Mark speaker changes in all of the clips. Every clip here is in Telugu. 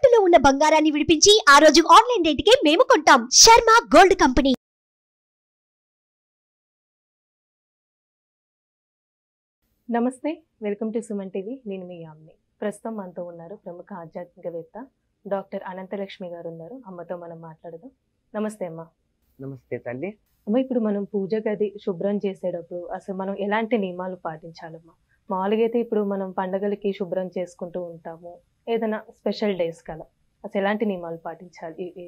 Speaker 1: తాకట్టులో ఉన్న బంగారాన్ని విడిపించి ఆ రోజు ఆన్లైన్ రేటుకే మేము కొంటాం. Sharma gold company.
Speaker 2: నమస్తే, వెల్కమ్ టు సుమన్ టీవీ. నేను మీ యామ్ని. ప్రస్తుతం మనతో ఉన్నారు ప్రముఖ ఆధ్యాత్మికవేత్త డాక్టర్ అనంతలక్ష్మి గారు ఉన్నారు. అమ్మతో మనం మాట్లాడదాం. నమస్తే అమ్మ.
Speaker 3: నమస్తే తల్లి.
Speaker 2: అమ్మ, ఇప్పుడు మనం పూజ గది శుభ్రం చేసేటప్పుడు అసలు మనం ఎలాంటి నియమాలు పాటించాలమ్మా? మామూలుగా అయితే ఇప్పుడు మనం పండగలకి శుభ్రం చేసుకుంటూ ఉంటాము, ఏదైనా స్పెషల్ డేస్ కదా, అసలు ఎలాంటి నియమాలు పాటించాలి ఈ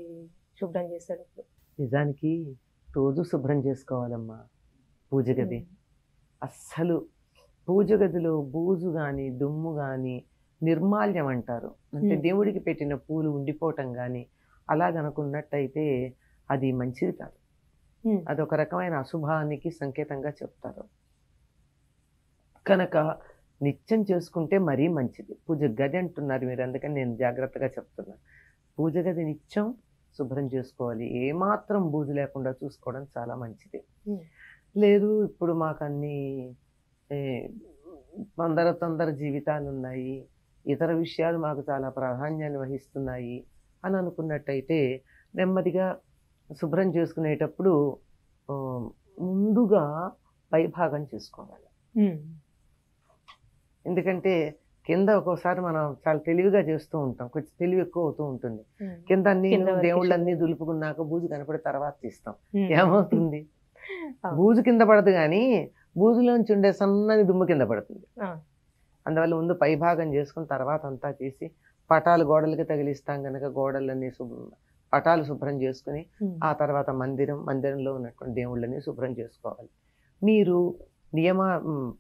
Speaker 2: శుభ్రం చేసేటప్పుడు?
Speaker 3: నిజానికి రోజు శుభ్రం చేసుకోవాలమ్మా పూజ గది. అస్సలు పూజ గదిలో బూజు కానీ దుమ్ము కానీ నిర్మాల్యం అంటారు, అంటే దేవుడికి పెట్టిన పూలు ఉండిపోవటం కానీ అలా గనుకున్నట్టయితే అది మంచిది కాదు. అదొక రకమైన అశుభానికి సంకేతంగా చెప్తారు. కనుక నిత్యం చేసుకుంటే మరీ మంచిది. పూజ గది అంటున్నారు మీరు, అందుకని నేను జాగ్రత్తగా చెప్తున్నాను. పూజ గది నిత్యం శుభ్రం చేసుకోవాలి. ఏమాత్రం బూజు లేకుండా చూసుకోవడం చాలా మంచిది. లేదు ఇప్పుడు మాకు అన్ని తొందర జీవితాలు ఉన్నాయి, ఇతర విషయాలు మాకు చాలా ప్రాధాన్యాన్ని వహిస్తున్నాయి అని అనుకున్నట్టయితే నెమ్మదిగా శుభ్రం చేసుకునేటప్పుడు ముందుగా పైభాగం చేసుకోవాలి. ఎందుకంటే కింద ఒక్కోసారి మనం చాలా తెలివిగా చేస్తూ ఉంటాం, కొంచెం తెలివి ఎక్కువ అవుతూ ఉంటుంది. కింద అన్ని దేవుళ్ళన్నీ దులుపుకున్నాక బూజు కనపడి తర్వాత తీస్తాం. ఏమవుతుంది? బూజు కింద పడదు కానీ బూజులోంచి ఉండే సన్నని దుమ్ము కింద పడుతుంది. అందువల్ల ముందు పైభాగం చేసుకుని తర్వాత అంతా చేసి పటాలు గోడలకి తగిలిస్తాం కనుక గోడలన్నీ పటాలు శుభ్రం చేసుకుని ఆ తర్వాత మందిరంలో ఉన్నటువంటి దేవుళ్ళని శుభ్రం చేసుకోవాలి. మీరు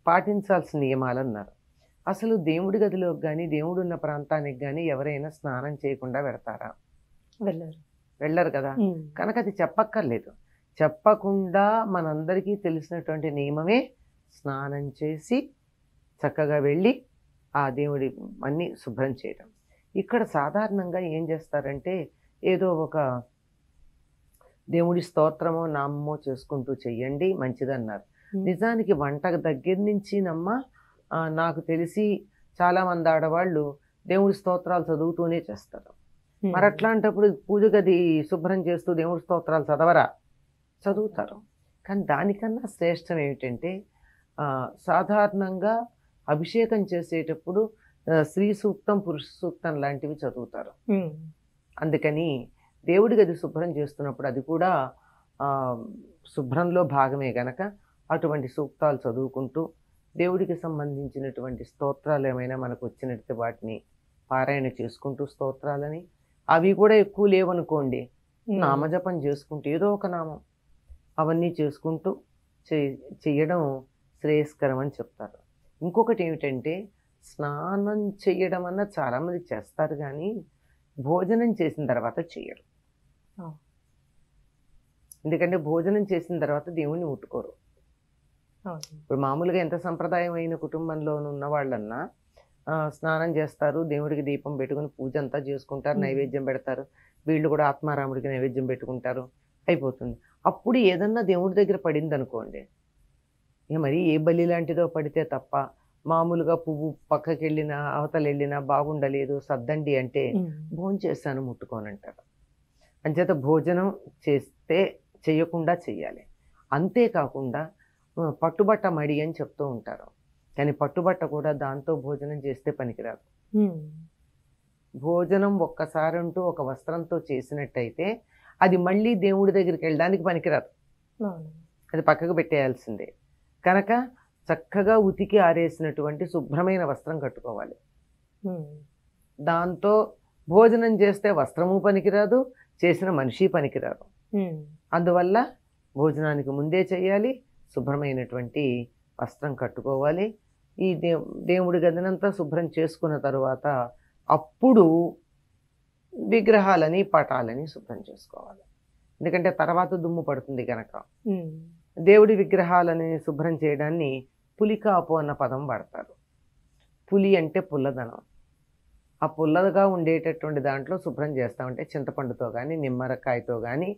Speaker 3: పాటించాల్సిన నియమాలు అన్నారు. అసలు దేవుడి గదిలోకి కానీ దేవుడు ఉన్న ప్రాంతానికి కానీ ఎవరైనా స్నానం చేయకుండా వెడతారా? వెళ్ళరు కదా. కనుక అది చెప్పక్కర్లేదు. చెప్పకుండా మనందరికీ తెలిసినటువంటి నియమమే స్నానం చేసి చక్కగా వెళ్ళి ఆ దేవుడి అన్ని శుభ్రం చేయడం. ఇక్కడ సాధారణంగా ఏం చేస్తారంటే ఏదో ఒక దేవుడి స్తోత్రమో నామమో చేసుకుంటూ చెయ్యండి మంచిదన్నారు. నిజానికి వంట దగ్గర నుంచి నాకు తెలిసి చాలా మంది ఆడవాళ్ళు దేవుడి స్తోత్రాలు చదువుతూనే చేస్తారు. మరి అట్లాంటప్పుడు పూజ గది శుభ్రం చేస్తూ దేవుడి స్తోత్రాలు చదవరా? చదువుతారు. కానీ దానికన్నా శ్రేష్టం ఏమిటంటే సాధారణంగా అభిషేకం చేసేటప్పుడు స్త్రీ సూక్తం పురుష సూక్తం లాంటివి చదువుతారు. అందుకని దేవుడి గది శుభ్రం చేస్తున్నప్పుడు అది కూడా శుభ్రంలో భాగమే గనక అటువంటి సూక్తాలు చదువుకుంటూ దేవుడికి సంబంధించినటువంటి స్తోత్రాలు ఏమైనా మనకు వచ్చినట్టు వాటిని పారాయణ చేసుకుంటూ స్తోత్రాలని, అవి కూడా ఎక్కువ లేవనుకోండి, నామజపం చేసుకుంటూ ఏదో ఒక నామం అవన్నీ చేసుకుంటూ చెయ్యడం శ్రేయస్కరం అని చెప్తారు. ఇంకొకటి ఏమిటంటే స్నానం చెయ్యడం అన్న చాలామంది చేస్తారు కానీ భోజనం చేసిన తర్వాత చెయ్యరు. ఎందుకంటే భోజనం చేసిన తర్వాత దేవుణ్ణి ముట్టుకోరు. ఇప్పుడు మామూలుగా ఎంత సంప్రదాయమైన కుటుంబంలో ఉన్న వాళ్ళన్నా స్నానం చేస్తారు, దేవుడికి దీపం పెట్టుకుని పూజ అంతా చేసుకుంటారు, నైవేద్యం పెడతారు, వీళ్ళు కూడా ఆత్మారాముడికి నైవేద్యం పెట్టుకుంటారు, అయిపోతుంది. అప్పుడు ఏదన్నా దేవుడి దగ్గర పడింది అనుకోండి, మరి ఏ బలి లాంటిదో పడితే తప్ప మామూలుగా పువ్వు పక్కకి వెళ్ళినా అవతల వెళ్ళినా బాగుండలేదు సర్దండి అంటే భోజనం చేస్తాను ముట్టుకోనంటారు. అంచేత భోజనం చేయకుండా చెయ్యాలి. అంతేకాకుండా పట్టుబట్ట మడి అని చెప్తూ ఉంటారు, కానీ పట్టుబట్ట కూడా దాంతో భోజనం చేస్తే పనికిరాదు. భోజనం ఒక్కసారి అంటూ ఒక వస్త్రంతో చేసినట్టయితే అది మళ్ళీ దేవుడి దగ్గరికి వెళ్ళడానికి పనికిరాదు, అది పక్కకు పెట్టేయాల్సిందే. కనుక చక్కగా ఉతికి ఆరేసినటువంటి శుభ్రమైన వస్త్రం కట్టుకోవాలి. దాంతో భోజనం చేస్తే వస్త్రము పనికిరాదు, చేసిన మనిషి పనికిరాదు. అందువల్ల భోజనానికి ముందే చేయాలి, శుభ్రమైనటువంటి వస్త్రం కట్టుకోవాలి. ఈ దేవుడి గదినంతా శుభ్రం చేసుకున్న తరువాత అప్పుడు విగ్రహాలని పటాలని శుభ్రం చేసుకోవాలి. ఎందుకంటే తర్వాత దుమ్ము పడుతుంది కనుక. దేవుడి విగ్రహాలని శుభ్రం చేయడాన్ని పులికాపు అన్న పదం వాడతారు. పులి అంటే పుల్లదనం. ఆ పుల్లగా ఉండేటటువంటి దాంట్లో శుభ్రం చేస్తామంటే చింతపండుతో కానీ నిమ్మరకాయతో కానీ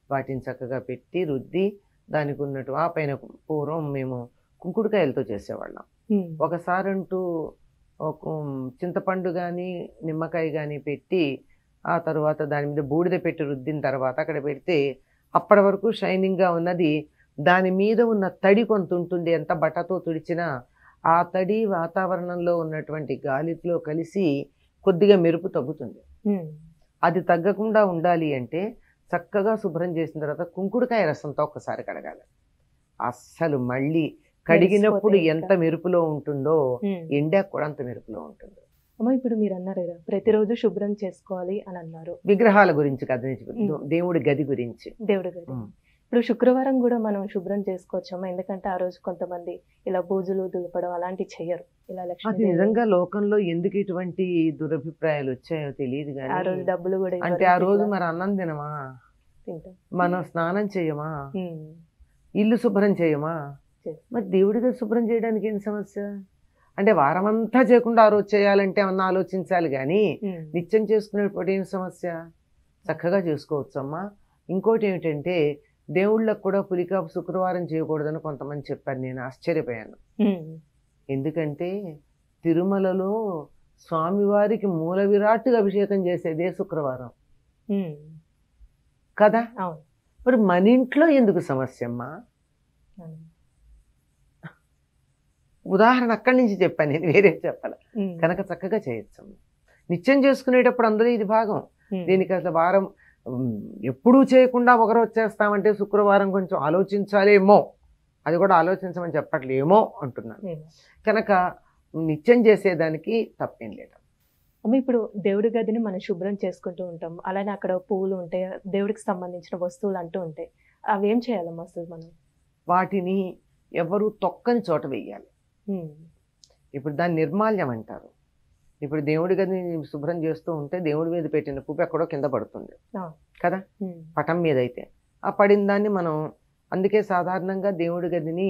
Speaker 3: వాటిని చక్కగా పెట్టి రుద్ది దానికి ఉన్నట్టు ఆ పైన పూర్వం మేము కుంకుడుకాయలతో చేసేవాళ్ళం. ఒకసారి అంటూ చింతపండు కానీ నిమ్మకాయ కానీ పెట్టి ఆ తర్వాత దాని మీద బూడిద పెట్టి రుద్దిన తర్వాత అక్కడ పెడితే అప్పటి వరకు షైనింగ్గా ఉన్నది దాని మీద ఉన్న తడి కొంత ఉంటుంది, ఎంత బట్టతో తుడిచినా ఆ తడి వాతావరణంలో ఉన్నటువంటి గాలిలో కలిసి కొద్దిగా మెరుపు తగ్గుతుంది. అది తగ్గకుండా ఉండాలి అంటే చక్కగా శుభ్రం చేసిన తర్వాత కుంకుడుకాయ రసంతో ఒక్కసారి కడగాలి. అస్సలు మళ్ళీ కడిగినప్పుడు ఎంత మెరుపులో ఉంటుందో ఎండాక కూడా అంత మెరుపులో ఉంటుంది.
Speaker 2: అమ్మ ఇప్పుడు మీరు అన్నారు కదా ప్రతిరోజు శుభ్రం చేసుకోవాలి అని అన్నారు.
Speaker 3: విగ్రహాల గురించి కదా, దేవుడి గది గురించి.
Speaker 2: దేవుడి గది ఇప్పుడు శుక్రవారం కూడా మనం శుభ్రం చేసుకోవచ్చమ్మా, ఎందుకంటే ఆ రోజు కొంతమంది ఇలా బూజులు దులపడం అలాంటివి చెయ్యరు. ఇలా
Speaker 3: అది నిజంగా లోకంలో ఎందుకు ఇటువంటి దురభిప్రాయాలు వచ్చాయో తెలియదు కానీ
Speaker 2: ఆ రోజు డబ్బులు కూడా
Speaker 3: అంటే ఆ రోజు మరి అన్నం తినమా, మనం స్నానం చేయమా, ఇల్లు శుభ్రం చేయమా, మరి దేవుడి గది శుభ్రం చేయడానికి ఏం సమస్య? అంటే వారమంతా చేయకుండా ఆ రోజు చేయాలంటే ఏమన్నా ఆలోచించాలి కానీ నిత్యం చేసుకునేటప్పుడు ఏం సమస్య? చక్కగా చేసుకోవచ్చమ్మా. ఇంకోటి ఏమిటంటే దేవుళ్ళకు కూడా పులికాపు శుక్రవారం చేయకూడదని కొంతమంది చెప్పారు. నేను ఆశ్చర్యపోయాను. ఎందుకంటే తిరుమలలో స్వామివారికి మూల విరాట్టుగా అభిషేకం చేసేదే శుక్రవారం కదా. మరి మన ఇంట్లో ఎందుకు సమస్య అమ్మా? ఉదాహరణ అక్కడి నుంచి చెప్పాను, నేను వేరే చెప్పాలి కనుక చక్కగా చేయొచ్చమ్మా. నిత్యం చేసుకునేటప్పుడు అందులో ఇది భాగం. దీనికి అసలు వారం ఎప్పుడూ చేయకుండా ఒకరోజు చేస్తామంటే శుక్రవారం కొంచెం ఆలోచించాలేమో, అది కూడా ఆలోచించమని చెప్పట్లేమో అంటున్నాను. కనుక నిత్యం చేసేదానికి తప్పేం లేదు.
Speaker 2: అమ్మ ఇప్పుడు దేవుడి గదిని మనం శుభ్రం చేసుకుంటూ ఉంటాం, అలానే అక్కడ పువ్వులు ఉంటాయి, దేవుడికి సంబంధించిన వస్తువులు అంటూ ఉంటాయి, అవి ఏం చేయాలమ్మా అసలు మనం?
Speaker 3: వాటిని ఎవరు తొక్కని చోట వేయాలి. ఇప్పుడు దాన్ని నిర్మాల్యం అంటారు. ఇప్పుడు దేవుడి గదిని శుభ్రం చేస్తూ ఉంటే దేవుడి మీద పెట్టిన పువ్వు ఎక్కడో కింద పడుతుంది కదా, పటం మీద అయితే ఆ పడిన దాన్ని మనం, అందుకే సాధారణంగా దేవుడి గదిని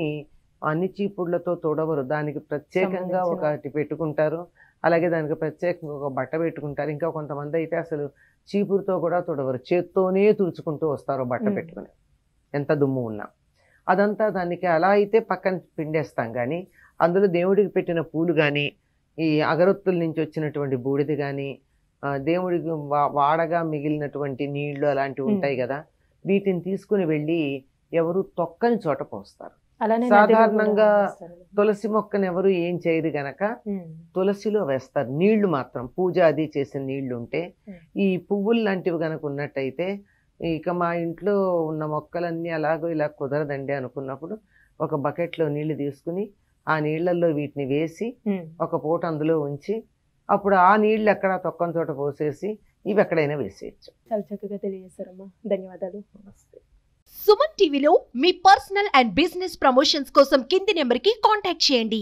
Speaker 3: అన్ని చీపుళ్లతో తొడవరు, దానికి ప్రత్యేకంగా ఒకటి పెట్టుకుంటారు, అలాగే దానికి ప్రత్యేకంగా ఒక బట్ట పెట్టుకుంటారు. ఇంకా కొంతమంది అయితే అసలు చీపురుతో కూడా తొడవరు, చేత్తోనే తుడుచుకుంటూ వస్తారు బట్ట పెట్టుకుని, ఎంత దుమ్ము ఉన్నా. అదంతా దానికి అలా అయితే పక్కన పిండేస్తాం. కానీ అందులో దేవుడికి పెట్టిన పూలు కానీ ఈ అగరొత్తుల నుంచి వచ్చినటువంటి బూడిద కానీ దేవుడికి వాడగా మిగిలినటువంటి నీళ్లు అలాంటివి ఉంటాయి కదా, వీటిని తీసుకుని వెళ్ళి ఎవరు తొక్కని చోట పోస్తారు. సాధారణంగా తులసి మొక్కను ఎవరు ఏం చేయరు గనక తులసిలో వేస్తారు నీళ్లు మాత్రం, పూజ అది చేసిన నీళ్లు ఉంటే. ఈ పువ్వులు లాంటివి కనుక ఉన్నట్టయితే ఇక మా ఇంట్లో ఉన్న మొక్కలన్నీ అలాగో ఇలా కుదరదండి అనుకున్నప్పుడు ఒక బకెట్లో నీళ్లు తీసుకుని ఆ నీళ్లలో వీటిని వేసి ఒక పూట అందులో ఉంచి అప్పుడు ఆ నీళ్లు ఎక్కడ తొక్కని చోట పోసేసి ఇవి ఎక్కడైనా వేసేయచ్చు.
Speaker 2: చాలా చక్కగా తెలియజేశారమ్మా, ధన్యవాదాలు.
Speaker 1: సుమన్ టీవీలో మీ పర్సనల్ అండ్ బిజినెస్ ప్రమోషన్స్ కోసం కింది నెంబర్కి కాంటాక్ట్ చేయండి.